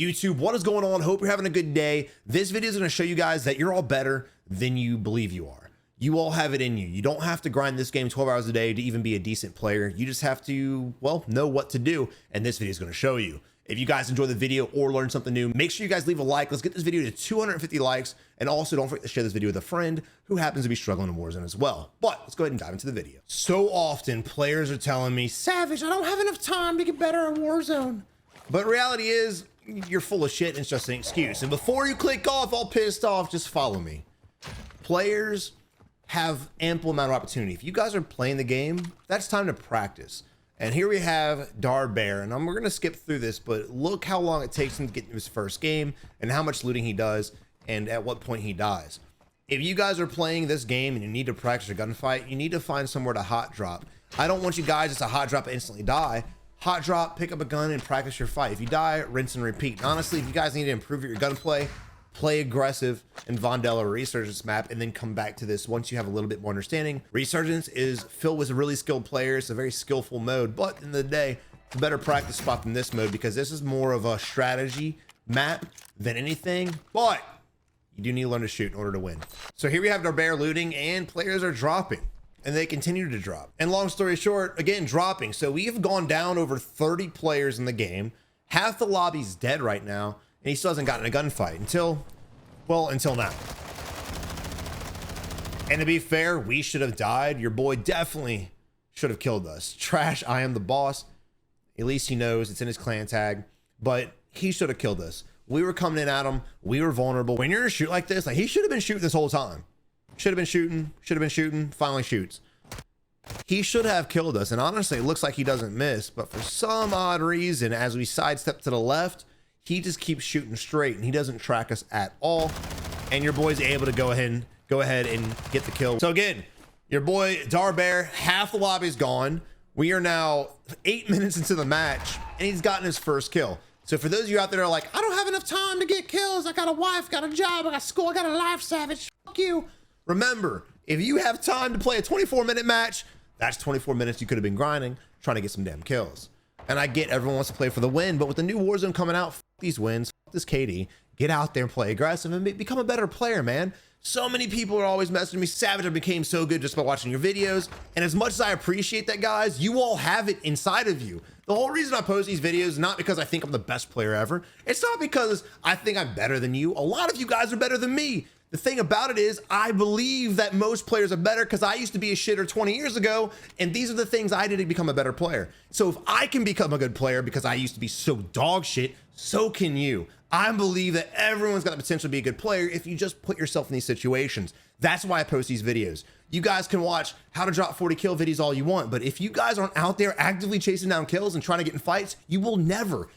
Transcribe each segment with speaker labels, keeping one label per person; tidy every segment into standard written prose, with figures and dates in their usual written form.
Speaker 1: YouTube, what is going on? Hope you're having a good day. This video is going to show you guys that you're all better than you believe you are. You all have it in you. You don't have to grind this game 12 hours a day to even be a decent player. You just have to, well, know what to do. And this video is going to show you. If you guys enjoy the video or learn something new, make sure you guys leave a like. Let's get this video to 250 likes. And also don't forget to share this video with a friend who happens to be struggling in Warzone as well. But let's go ahead and dive into the video. So often players are telling me, Savage, I don't have enough time to get better in Warzone. But reality is you're full of shit and it's just an excuse. And before you click off all pissed off, just follow me. Players have ample amount of opportunity. If you guys are playing the game, that's time to practice. And here we have Bear, and we're gonna skip through this, but look how long it takes him to get to his first game and how much looting he does and at what point he dies. If you guys are playing this game and you need to practice your gunfight, you need to find somewhere to hot drop. I don't want you guys just to hot drop and instantly die. Hot drop, pick up a gun and practice your fight. If you die, rinse and repeat. And honestly, if you guys need to improve your gunplay, play aggressive in Vondel or Resurgence map and then come back to this once you have a little bit more understanding. Resurgence is filled with really skilled players. It's a very skillful mode, but in the day, it's a better practice spot than this mode because this is more of a strategy map than anything, but you do need to learn to shoot in order to win. So here we have Bear looting and players are dropping and they continue to drop. And long story short, again, dropping. So we've gone down over 30 players in the game. Half the lobby's dead right now. And he still hasn't gotten a gunfight until now. And to be fair, we should have died. Your boy definitely should have killed us. Trash, I am the boss. At least he knows it's in his clan tag, but he should have killed us. We were coming in at him. We were vulnerable. When you're in a shoot like this, like he should have been shooting this whole time. Should have been shooting, finally shoots. He should have killed us. And honestly, it looks like he doesn't miss, but for some odd reason, as we sidestep to the left, he just keeps shooting straight and he doesn't track us at all. And your boy's able to go ahead and get the kill. So again, your boy Bear, half the lobby's gone. We are now 8 minutes into the match and he's gotten his first kill. So for those of you out there that are like, I don't have enough time to get kills. I got a wife, got a job, I got school, I got a life, Savage. Fuck you. Remember, if you have time to play a 24-minute match, that's 24 minutes you could have been grinding, trying to get some damn kills. And I get everyone wants to play for the win, but with the new Warzone coming out, fuck these wins, fuck this KD, get out there and play aggressive and become a better player, man. So many people are always messaging me, Savage, I became so good just by watching your videos. And as much as I appreciate that, guys, you all have it inside of you. The whole reason I post these videos is not because I think I'm the best player ever. It's not because I think I'm better than you. A lot of you guys are better than me. The thing about it is I believe that most players are better because I used to be a shitter 20 years ago. And these are the things I did to become a better player. So if I can become a good player because I used to be so dog shit, so can you. I believe that everyone's got the potential to be a good player if you just put yourself in these situations. That's why I post these videos. You guys can watch how to drop 40 kill videos all you want, but if you guys aren't out there actively chasing down kills and trying to get in fights, you will never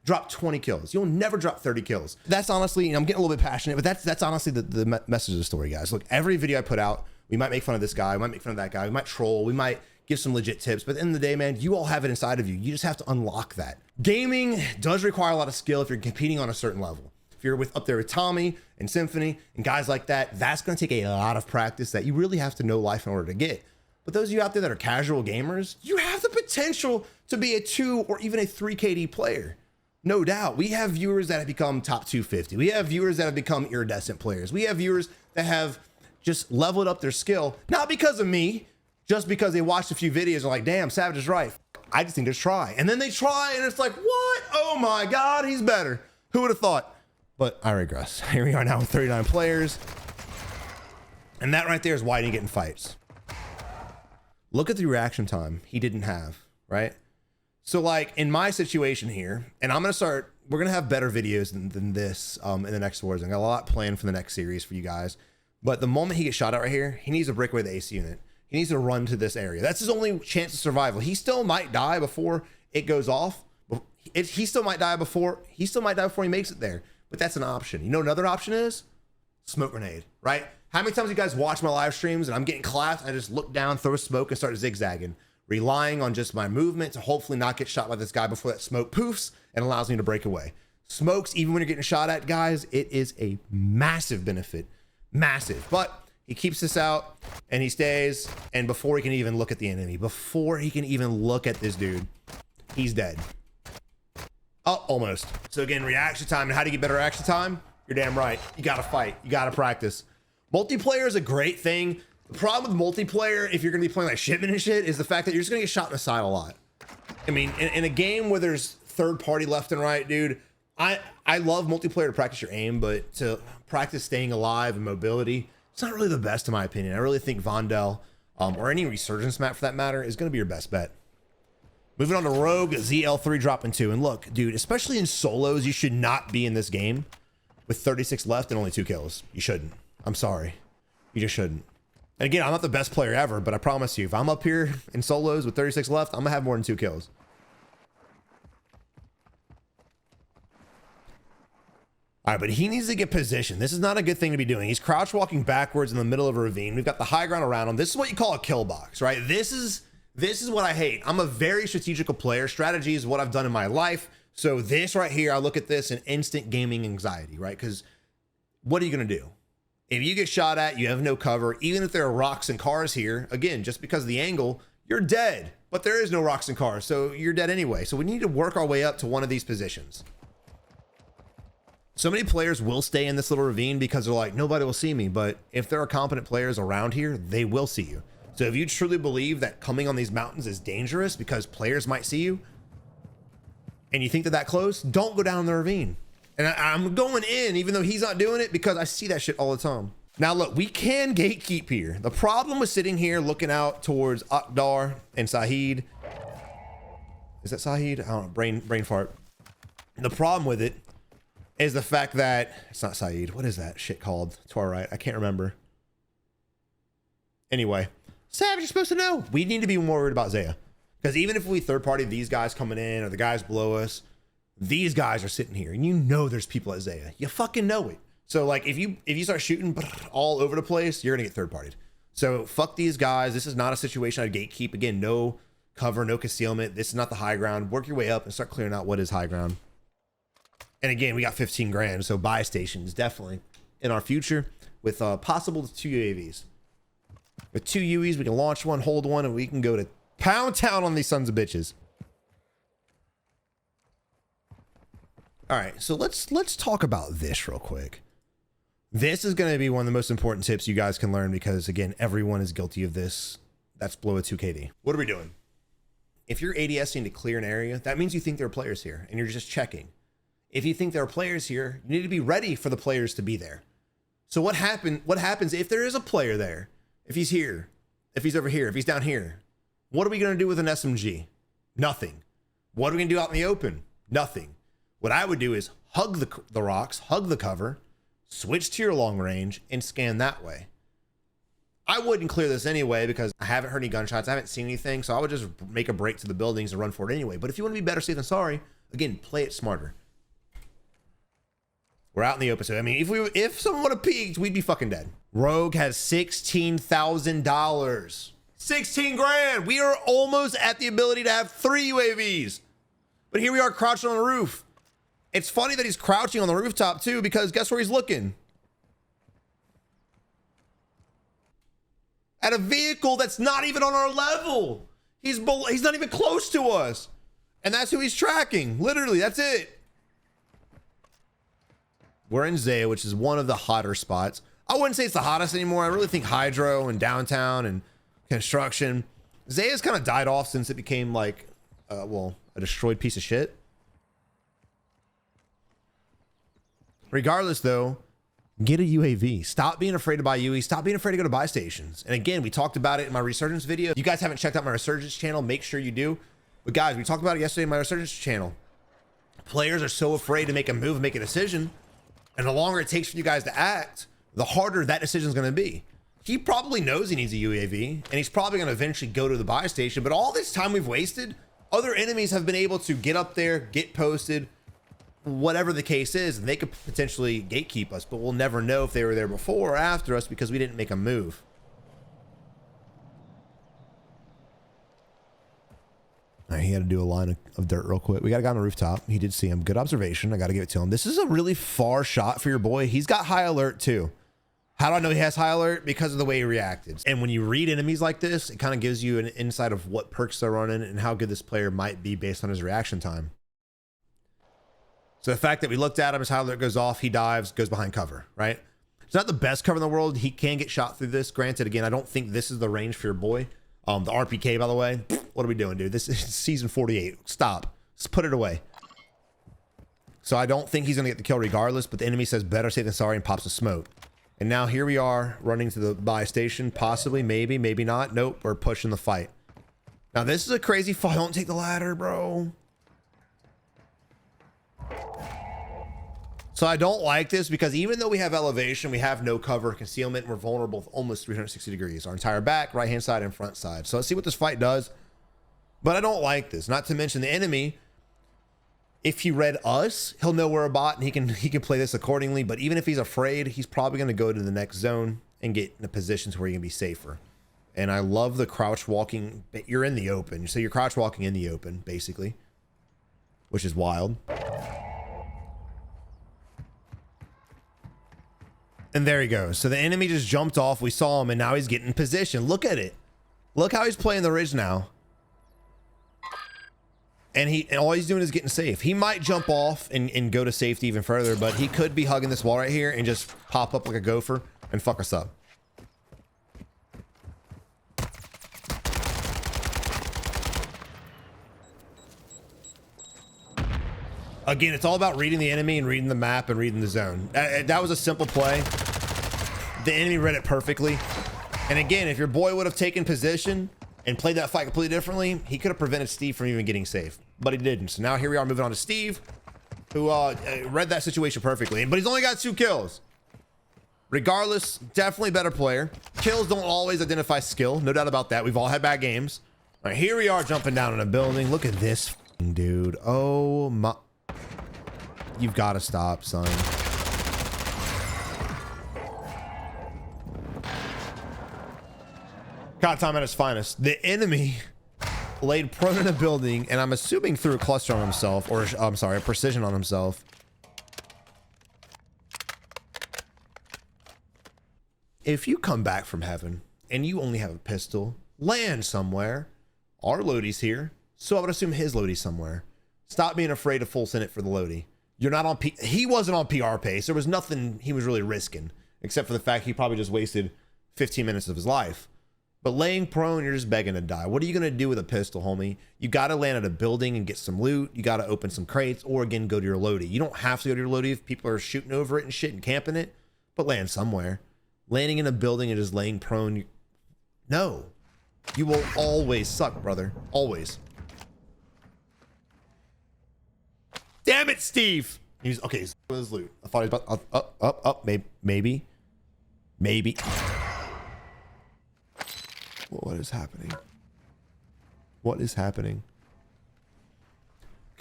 Speaker 1: drop 20 kills. You'll never drop 30 kills. That's honestly, I'm getting a little bit passionate, but that's honestly the message of the story, guys. Look, every video I put out, we might make fun of this guy, we might make fun of that guy, we might troll, we might give some legit tips, but at the end of the day, man, you all have it inside of you. You just have to unlock that. Gaming does require a lot of skill if you're competing on a certain level. If you're up there with Tommy and Symphony and guys like that, that's gonna take a lot of practice that you really have to know life in order to get. But those of you out there that are casual gamers, you have the potential to be a 2 or even a 3 KD player. No doubt. We have viewers that have become top 250. We have viewers that have become iridescent players. We have viewers that have just leveled up their skill, not because of me, just because they watched a few videos and are like, damn, Savage is right. I just need to try. And then they try and it's like, what? Oh my God, he's better. Who would have thought? But I regress. Here we are now with 39 players. And that right there is why he didn't get in fights. Look at the reaction time he didn't have, right? So like in my situation here, and we're gonna have better videos than this in the next Warzone. I got a lot planned for the next series for you guys. But the moment he gets shot at right here, he needs to break away the AC unit. He needs to run to this area. That's his only chance of survival. He still might die before it goes off. He still might die before he makes it there. But that's an option. You know, another option is smoke grenade, right? How many times you guys watch my live streams and I'm getting clapped, I just look down, throw smoke and start zigzagging, relying on just my movement to hopefully not get shot by this guy before that smoke poofs and allows me to break away. Smokes, even when you're getting shot at, guys, it is a massive benefit, massive. But he keeps this out and he stays, and before he can even look at the enemy, before he can even look at this dude, he's dead. Oh, almost. So again, reaction time. And how do you get better reaction time? You're damn right. You got to fight. You got to practice. Multiplayer is a great thing. The problem with multiplayer, if you're going to be playing like shipment and shit, is the fact that you're just going to get shot in the side a lot. I mean, in a game where there's third party left and right, dude, I love multiplayer to practice your aim, but to practice staying alive and mobility, it's not really the best in my opinion. I really think Vondel, or any Resurgence map for that matter, is going to be your best bet. Moving on to Rogue, ZL3 dropping 2. And look, dude, especially in solos, you should not be in this game with 36 left and only 2 kills. You shouldn't. I'm sorry. You just shouldn't. And again, I'm not the best player ever, but I promise you, if I'm up here in solos with 36 left, I'm going to have more than 2 kills. All right, but he needs to get positioned. This is not a good thing to be doing. He's crouch walking backwards in the middle of a ravine. We've got the high ground around him. This is what you call a kill box, right? This is what I hate. I'm a very strategical player. Strategy is what I've done in my life. So this right here, I look at this and instant gaming anxiety, right? Because what are you going to do? If you get shot at, you have no cover. Even if there are rocks and cars here, again, just because of the angle, you're dead. But there is no rocks and cars, so you're dead anyway. So we need to work our way up to one of these positions. So many players will stay in this little ravine because they're like, nobody will see me. But if there are competent players around here, they will see you. So if you truly believe that coming on these mountains is dangerous because players might see you, and you think that close, don't go down the ravine. And I'm going in, even though he's not doing it, because I see that shit all the time. Now look, we can gatekeep here. The problem with sitting here looking out towards Akdar and Sahid, is that Sahid? I don't know, brain fart. The problem with it is the fact that it's not Sahid. What is that shit called to our right? I can't remember. Anyway, Savage is supposed to know. We need to be more worried about Zaya. Because even if we third party these guys coming in or the guys below us, these guys are sitting here and you know there's people at Zaya. You fucking know it. So like if you start shooting all over the place, you're gonna get third partied. So fuck these guys. This is not a situation I'd gatekeep. Again, no cover, no concealment. This is not the high ground. Work your way up and start clearing out what is high ground. And again, we got 15 grand. So buy stations definitely in our future with possible 2 UAVs. With 2 UAVs, we can launch one, hold one, and we can go to pound town on these sons of bitches. All right, so let's talk about this real quick. This is going to be one of the most important tips you guys can learn because, again, everyone is guilty of this. That's below a 2KD. What are we doing? If you're ADSing to clear an area, that means you think there are players here, and you're just checking. If you think there are players here, you need to be ready for the players to be there. So what happens if there is a player there? If he's here, if he's over here, if he's down here, what are we going to do with an SMG? Nothing. What are we going to do out in the open? Nothing. What I would do is hug the rocks, hug the cover, switch to your long range, and scan that way. I wouldn't clear this anyway because I haven't heard any gunshots. I haven't seen anything. So I would just make a break to the buildings and run for it anyway. But if you want to be better safe than sorry, again, play it smarter. We're out in the open. So, I mean, if someone would have peeked, we'd be fucking dead. Rogue has $16,000. 16 grand. We are almost at the ability to have 3 UAVs. But here we are crouching on the roof. It's funny that he's crouching on the rooftop too, because guess where he's looking? At a vehicle that's not even on our level. He's not even close to us. And that's who he's tracking. Literally, that's it. We're in Zaya, which is one of the hotter spots. I wouldn't say it's the hottest anymore. I really think Hydro and downtown and construction. Zaya's kind of died off since it became like, well, a destroyed piece of shit. Regardless though, get a UAV. Stop being afraid to buy UAVs. Stop being afraid to go to buy stations. And again, we talked about it in my Resurgence video. If you guys haven't checked out my Resurgence channel, make sure you do. But guys, we talked about it yesterday in my Resurgence channel. Players are so afraid to make a move, make a decision. And the longer it takes for you guys to act, the harder that decision is going to be. He probably knows he needs a UAV, and he's probably going to eventually go to the buy station. But all this time we've wasted, other enemies have been able to get up there, get posted, whatever the case is, and they could potentially gatekeep us. But we'll never know if they were there before or after us because we didn't make a move. All right, he had to do a line of dirt real quick. We got a guy on the rooftop. He did see him. Good observation. I got to give it to him. This is a really far shot for your boy. He's got high alert too. How do I know he has high alert? Because of the way he reacted. And when you read enemies like this, it kind of gives you an insight of what perks they're running and how good this player might be based on his reaction time. So the fact that we looked at him, his high alert goes off, he dives, goes behind cover, right? It's not the best cover in the world. He can get shot through this. Granted, again, I don't think this is the range for your boy. The RPK, by the way, what are we doing, dude? This is season 48. Stop. Just put it away. So I don't think he's going to get the kill regardless, but the enemy says better safe than sorry and pops a smoke. And now here we are running to the buy station, possibly, maybe, maybe not. Nope, we're pushing the fight. Now this is a crazy fight. Don't take the ladder, bro. So I don't like this because even though we have elevation, we have no cover, concealment, and we're vulnerable with almost 360 degrees. Our entire back, right-hand side, and front side. So let's see what this fight does. But I don't like this. Not to mention the enemy, if he read us, he'll know we're a bot and he can play this accordingly. But even if he's afraid, he's probably going to go to the next zone and get in a position to where he can be safer. And I love the crouch walking. You're in the open. So you're crouch walking in the open, basically, which is wild. And there he goes. So the enemy just jumped off. We saw him and now he's getting in position. Look at it. Look how he's playing the ridge now. And all he's doing is getting safe. He might jump off and go to safety even further, but he could be hugging this wall right here and just pop up like a gopher and fuck us up. Again, it's all about reading the enemy and reading the map and reading the zone. That was a simple play. The enemy read it perfectly. And again, if your boy would have taken position and played that fight completely differently, he could have prevented Steve from even getting safe, but he didn't. So now here we are moving on to Steve, who read that situation perfectly, but he's only got 2 kills. Regardless, definitely better player. Kills don't always identify skill, no doubt about that. We've all had bad games. All right, here we are jumping down in a building. Look at this dude. Oh my. You've got to stop, son. God, time at its finest. The enemy laid prone in a building, and I'm assuming threw a cluster on himself, or I'm sorry, a precision on himself. If you come back from heaven and you only have a pistol, land somewhere. Our Lodi's here, so I would assume his Lodi's somewhere. Stop being afraid to full send it for the Lodi. You're not on he wasn't on PR pace. There was nothing he was really risking, except for the fact he probably just wasted 15 minutes of his life. But laying prone, you're just begging to die. What are you going to do with a pistol, homie? You got to land at a building and get some loot. You got to open some crates, or again, go to your Lodi. You don't have to go to your Lodi if people are shooting over it and shit and camping it, but land somewhere. Landing in a building and just laying prone, no. You will always suck, brother. Always. Damn it, Steve. He's okay. He's with his loot. I thought he was about up. Maybe. What is happening? What is happening?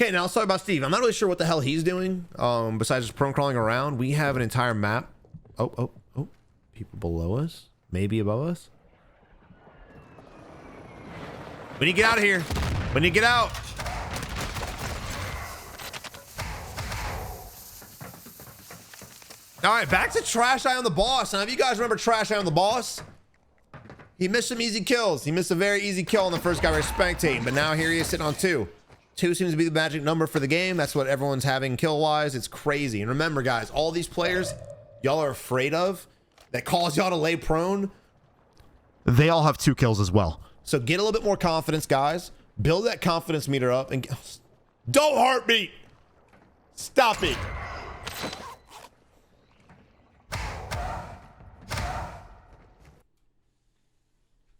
Speaker 1: Okay, now let's talk about Steve. I'm not really sure what the hell he's doing. Besides just prone crawling around, we have an entire map. Oh. People below us, maybe above us. We need to get out of here. We need to get out. All right, back to Trash Eye on the Boss. Now, if you guys remember Trash Eye on the Boss, he missed some easy kills. He missed a very easy kill on the first guy we're spectating, but now here he is sitting on 2. 2 seems to be the magic number for the game. That's what everyone's having kill-wise. It's crazy. And remember, guys, all these players y'all are afraid of that cause y'all to lay prone, they all have 2 kills as well. So get a little bit more confidence, guys. Build that confidence meter up and don't heartbeat. Stop it.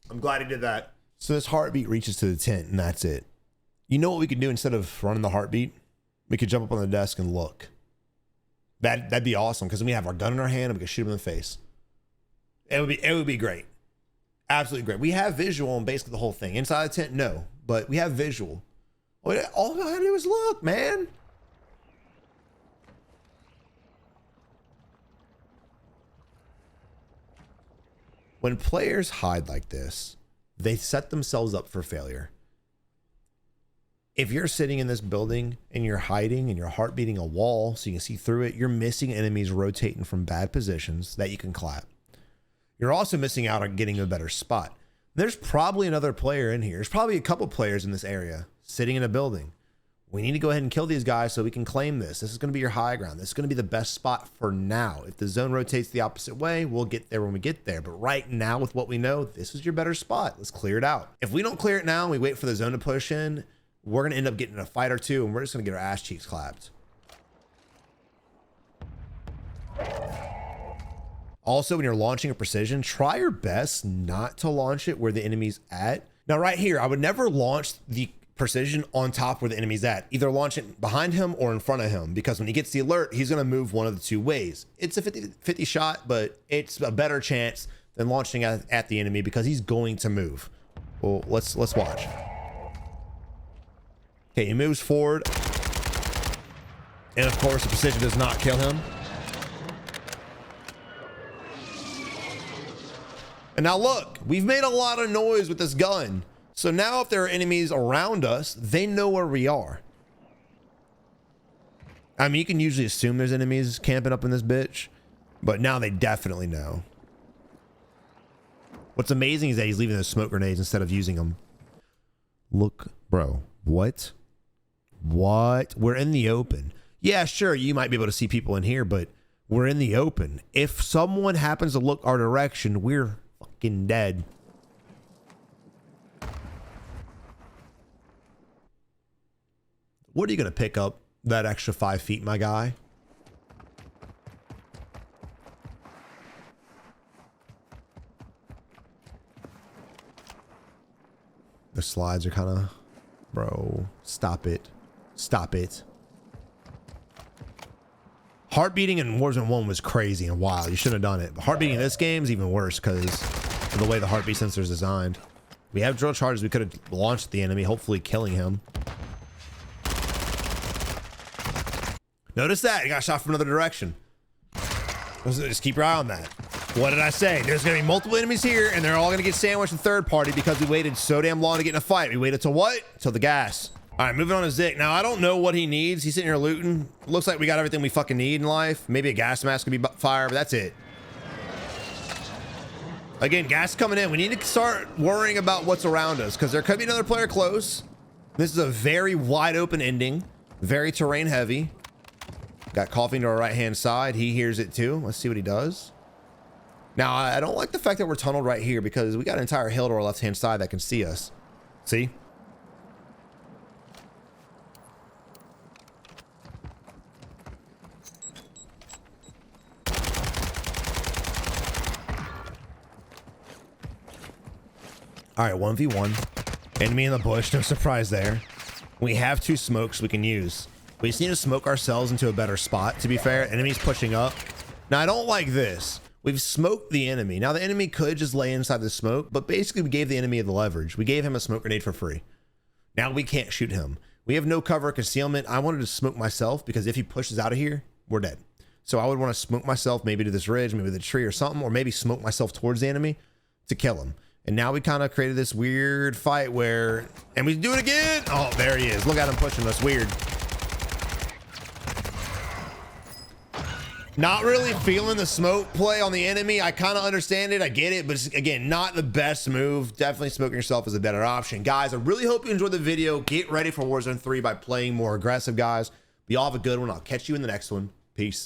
Speaker 1: I'm glad he did that. So this heartbeat reaches to the tent and that's it. You know what we could do instead of running the heartbeat? We could jump up on the desk and look. That'd be awesome because we have our gun in our hand and we could shoot him in the face. It would be great. Absolutely great. We have visual on basically the whole thing. Inside the tent, no, but we have visual. All I gotta do is look, man. When players hide like this, they set themselves up for failure. If you're sitting in this building and you're hiding and you're heart beating a wall so you can see through it, you're missing enemies rotating from bad positions that you can clap. You're also missing out on getting a better spot. There's probably another player in here. There's probably a couple players in this area sitting in a building We need to go ahead and kill these guys so we can claim this. This is going to be your high ground. This is going to be the best spot for now. If the zone rotates the opposite way, we'll get there when we get there. But right now, with what we know, this is your better spot. Let's clear it out. If we don't clear it now and we wait for the zone to push in, we're going to end up getting in a fight or two, and we're just going to get our ass cheeks clapped. Also, when you're launching a precision, try your best not to launch it where the enemy's at. Now, right here, I would never launch the precision on top where the enemy's at. Either launch it behind him or in front of him, because when he gets the alert, he's going to move one of the two ways. It's a 50-50 shot, but it's a better chance than launching at the enemy because he's going to move. Well, let's watch. Okay, he moves forward. And of course, the precision does not kill him. And now look, we've made a lot of noise with this gun. So now if there are enemies around us, they know where we are. I mean, you can usually assume there's enemies camping up in this bitch, but now they definitely know. What's amazing is that he's leaving those smoke grenades instead of using them. Look, bro, what? What? We're in the open. Yeah, sure, you might be able to see people in here, but we're in the open. If someone happens to look our direction, we're fucking dead. What are you going to pick up that extra 5 feet, my guy? The slides are kind of... Bro, stop it. Stop it. Heart beating in Warzone 1 was crazy and wild. You shouldn't have done it. But heart beating in this game is even worse because of the way the heartbeat sensor is designed. We have drill charges. We could have launched the enemy, hopefully killing him. Notice that he got shot from another direction. Just keep your eye on that. What did I say? There's gonna be multiple enemies here, and they're all gonna get sandwiched in third party because we waited so damn long to get in a fight. We waited till what? Till the gas. All right, moving on to Zik. Now I don't know what he needs. He's sitting here looting. Looks like we got everything we fucking need in life. Maybe a gas mask could be fire, but that's it. Again, gas coming in. We need to start worrying about what's around us because there could be another player close. This is a very wide open ending, very terrain heavy. Got coffee to our right hand side. He hears it too. Let's see what he does. Now, I don't like the fact that we're tunneled right here because we got an entire hill to our left hand side that can see us. See? All right, 1v1. Enemy in the bush. No surprise there. We have 2 smokes we can use. We just need to smoke ourselves into a better spot, to be fair. Enemy's pushing up. Now, I don't like this. We've smoked the enemy. Now, the enemy could just lay inside the smoke, but basically we gave the enemy the leverage. We gave him a smoke grenade for free. Now we can't shoot him. We have no cover or concealment. I wanted to smoke myself because if he pushes out of here, we're dead. So I would want to smoke myself maybe to this ridge, maybe the tree or something, or maybe smoke myself towards the enemy to kill him. And now we kind of created this weird fight where, and we do it again. Oh, there he is. Look at him pushing us. Weird. Not really feeling the smoke play on the enemy. I kind of understand it. I get it. But it's, again, not the best move. Definitely smoking yourself is a better option. Guys, I really hope you enjoyed the video. Get ready for Warzone 3 by playing more aggressive, guys. Y'all have a good one. I'll catch you in the next one. Peace.